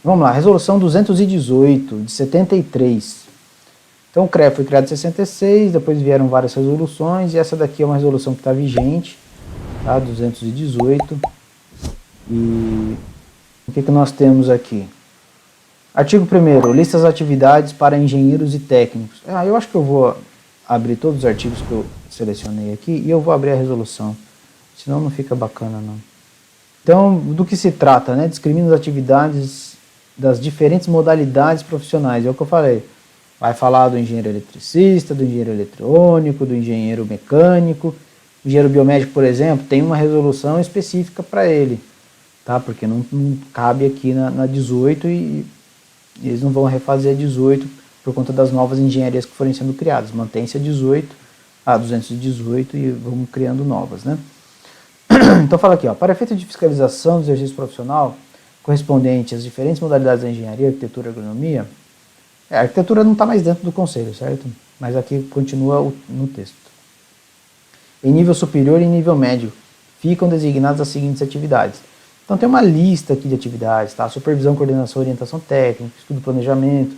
Vamos lá, resolução 218 de 73. Então o CREA foi criado em 66, depois vieram várias resoluções, e essa daqui é uma resolução que está vigente, tá? 218. E o que nós temos aqui? Artigo 1º, listas de atividades para engenheiros e técnicos. Eu acho que eu vou abrir todos os artigos que eu selecionei aqui e eu vou abrir a resolução, senão não fica bacana não. Então, do que se trata, né? Discrimina as atividades das diferentes modalidades profissionais, é o que eu falei. Vai falar do engenheiro eletricista, do engenheiro eletrônico, do engenheiro mecânico. O engenheiro biomédico, por exemplo, tem uma resolução específica para ele, tá? Porque não cabe aqui na 18 e eles não vão refazer a 18 por conta das novas engenharias que forem sendo criadas. Mantém-se a 218 e vamos criando novas, né? Então fala aqui, ó, para efeito de fiscalização do exercício profissional correspondente às diferentes modalidades da engenharia, arquitetura e agronomia, a arquitetura não está mais dentro do conselho, certo? Mas aqui continua no texto. Em nível superior e em nível médio, ficam designadas as seguintes atividades. Então tem uma lista aqui de atividades, tá? Supervisão, coordenação, orientação técnica, estudo, planejamento.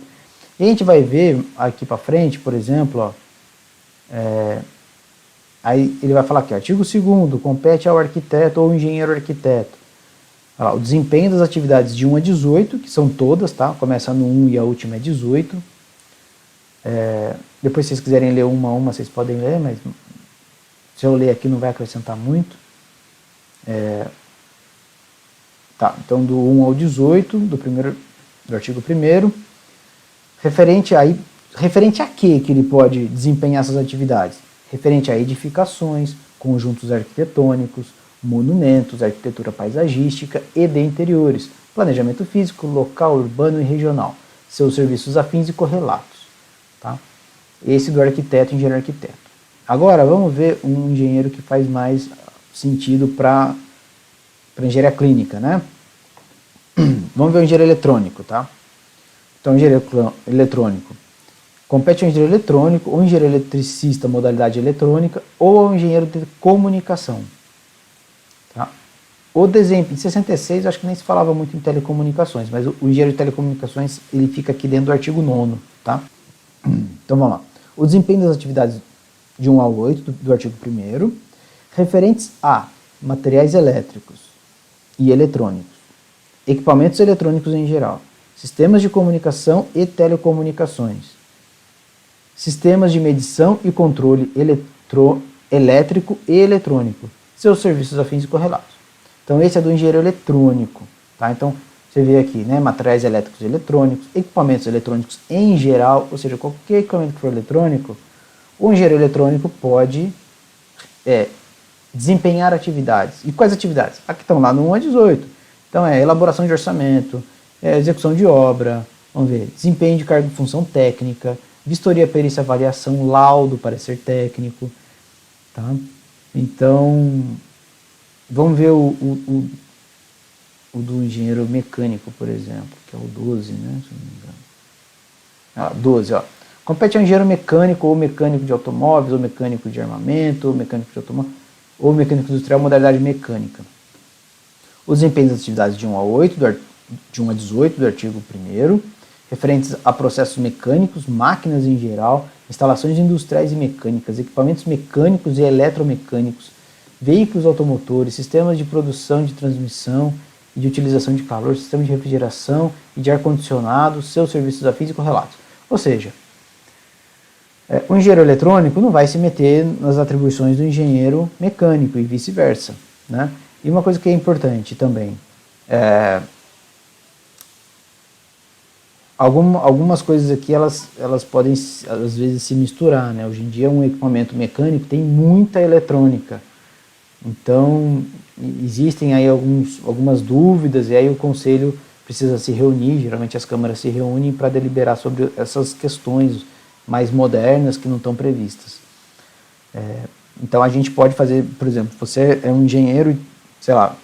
E a gente vai ver aqui para frente, por exemplo, ó, aí ele vai falar aqui, artigo 2º, compete ao arquiteto ou engenheiro arquiteto. O desempenho das atividades de 1 a 18, que são todas, tá? Começa no 1 e a última é 18. Depois, se vocês quiserem ler uma a uma, vocês podem ler, mas se eu ler aqui não vai acrescentar muito. Tá, então do 1 ao 18, do artigo 1º, referente a que ele pode desempenhar essas atividades? Referente a edificações, conjuntos arquitetônicos, monumentos, arquitetura paisagística e de interiores, planejamento físico, local, urbano e regional, seus serviços afins e correlatos. Tá? Esse do arquiteto e engenheiro arquiteto. Agora vamos ver um engenheiro que faz mais sentido para engenharia clínica, né? Vamos ver o engenheiro eletrônico, tá? Então, engenheiro eletrônico. Compete ao engenheiro eletrônico, ou engenheiro eletricista, modalidade eletrônica, ou ao engenheiro de comunicação. Tá? O desempenho, em 66, acho que nem se falava muito em telecomunicações, mas o engenheiro de telecomunicações, ele fica aqui dentro do artigo 9º, tá? Então, vamos lá. O desempenho das atividades de 1 ao 8 do artigo 1º, referentes a materiais elétricos e eletrônicos, equipamentos eletrônicos em geral, sistemas de comunicação e telecomunicações, sistemas de medição e controle elétrico e eletrônico, seus serviços afins e correlatos. Então esse é do engenheiro eletrônico, tá? Então você vê aqui, né, materiais elétricos e eletrônicos, equipamentos eletrônicos em geral, ou seja, qualquer equipamento que for eletrônico, o engenheiro eletrônico pode desempenhar atividades. E quais atividades? Aqui estão lá no 1 a 18. Então elaboração de orçamento, execução de obra, vamos ver, desempenho de cargo e função técnica, vistoria, perícia, avaliação, laudo, parecer técnico, tá? Então, vamos ver o do engenheiro mecânico, por exemplo, que é o 12, né? Se não me engano. 12, ó. Compete ao engenheiro mecânico, ou mecânico de automóveis, ou mecânico de armamento, ou mecânico de automóvel, ou mecânico industrial, modalidade mecânica. Os desempenhos das atividades de 1 a 8, de 1 a 18 do artigo 1º, referentes a processos mecânicos, máquinas em geral, instalações industriais e mecânicas, equipamentos mecânicos e eletromecânicos, veículos automotores, sistemas de produção, de transmissão e de utilização de calor, sistema de refrigeração e de ar-condicionado, seus serviços afins e correlatos. Ou seja, o engenheiro eletrônico não vai se meter nas atribuições do engenheiro mecânico e vice-versa, né? E uma coisa que é importante também, algumas coisas aqui elas podem às vezes se misturar, né? Hoje em dia um equipamento mecânico tem muita eletrônica, então existem aí algumas dúvidas e aí o conselho precisa se reunir, geralmente as câmaras se reúnem para deliberar sobre essas questões mais modernas que não estão previstas. Então a gente pode fazer, por exemplo, você é um engenheiro, sei lá,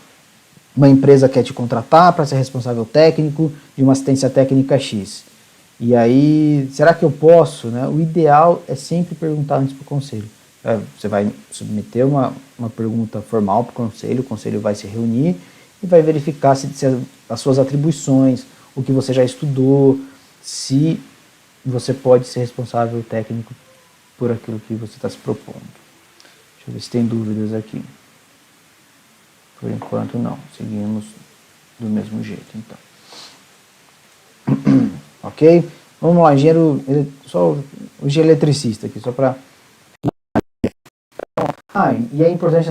uma empresa quer te contratar para ser responsável técnico de uma assistência técnica X. E aí, será que eu posso? Né? O ideal é sempre perguntar antes para o conselho. Você vai submeter uma pergunta formal para o conselho vai se reunir e vai verificar se as suas atribuições, o que você já estudou, se você pode ser responsável técnico por aquilo que você está se propondo. Deixa eu ver se tem dúvidas aqui. Por enquanto não, seguimos do mesmo jeito então. Ok? Vamos lá, engenheiro, só o engenheiro eletricista aqui, só para... e é importante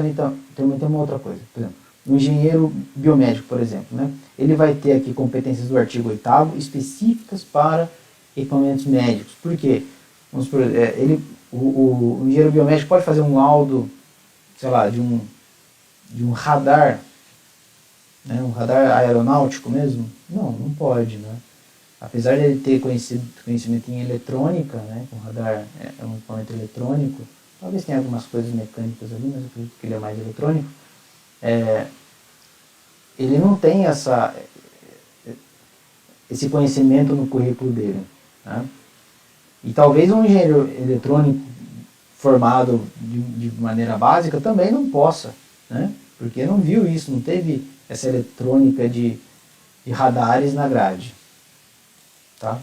também ter uma outra coisa. Por exemplo, o engenheiro biomédico, por exemplo, né? Ele vai ter aqui competências do artigo 8º específicas para equipamentos médicos. Por quê? Vamos supor, o engenheiro biomédico pode fazer um laudo, sei lá, de um radar, né? Um radar aeronáutico mesmo? Não pode, né? Apesar de ele ter conhecimento em eletrônica, né? O radar é um equipamento eletrônico, talvez tenha algumas coisas mecânicas ali, mas eu acredito que ele é mais eletrônico. Ele não tem esse conhecimento no currículo dele, né? E talvez um engenheiro eletrônico formado de maneira básica também não possa, né? Porque não viu isso, não teve essa eletrônica de radares na grade. Tá?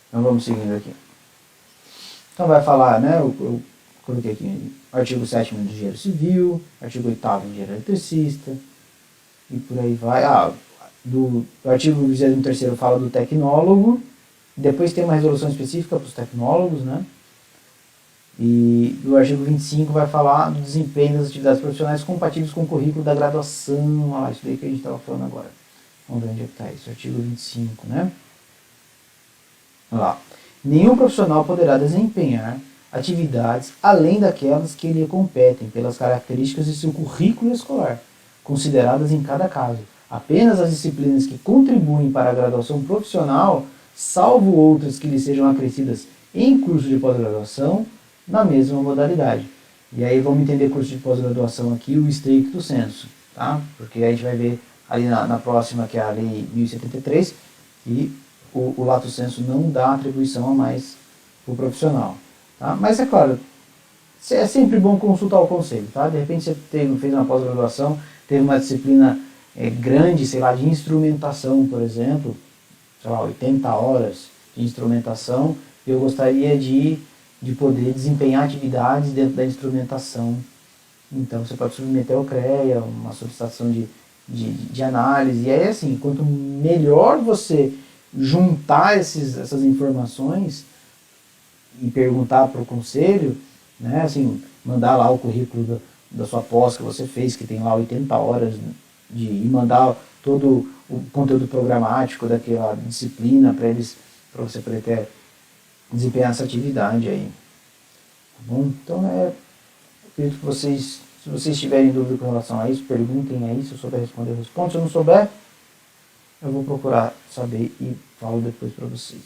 Então vamos seguindo aqui. Então vai falar, né? Eu coloquei aqui artigo 7º de engenheiro civil, artigo 8º de engenheiro eletricista, e por aí vai. Do artigo 23º fala do tecnólogo, depois tem uma resolução específica para os tecnólogos, né? E do artigo 25 vai falar do desempenho das atividades profissionais compatíveis com o currículo da graduação. Isso daí que a gente estava falando agora. Vamos ver onde é que está isso, artigo 25, né? Olha lá. Nenhum profissional poderá desempenhar atividades além daquelas que lhe competem pelas características de seu currículo escolar, consideradas em cada caso. Apenas as disciplinas que contribuem para a graduação profissional, salvo outras que lhe sejam acrescidas em curso de pós-graduação, na mesma modalidade. E aí vamos entender curso de pós-graduação aqui, o stricto sensu, tá? Porque a gente vai ver ali na próxima, que é a lei 1073, e o lato sensu não dá atribuição a mais para o profissional. Tá? Mas é claro, é sempre bom consultar o conselho. Tá? De repente você fez uma pós-graduação, teve uma disciplina grande, sei lá, de instrumentação, por exemplo, sei lá, 80 horas de instrumentação, eu gostaria de poder desempenhar atividades dentro da instrumentação. Então você pode submeter ao CREA, uma solicitação de análise, e aí assim, quanto melhor você juntar essas informações e perguntar para o conselho, né, assim, mandar lá o currículo da sua pós que você fez, que tem lá 80 horas, e mandar todo o conteúdo programático daquela disciplina para você poder desempenhar essa atividade aí. Tá bom? Então, acredito que se vocês tiverem dúvida com relação a isso, perguntem aí, se eu souber responder, eu respondo. Se eu não souber, eu vou procurar saber e falo depois para vocês.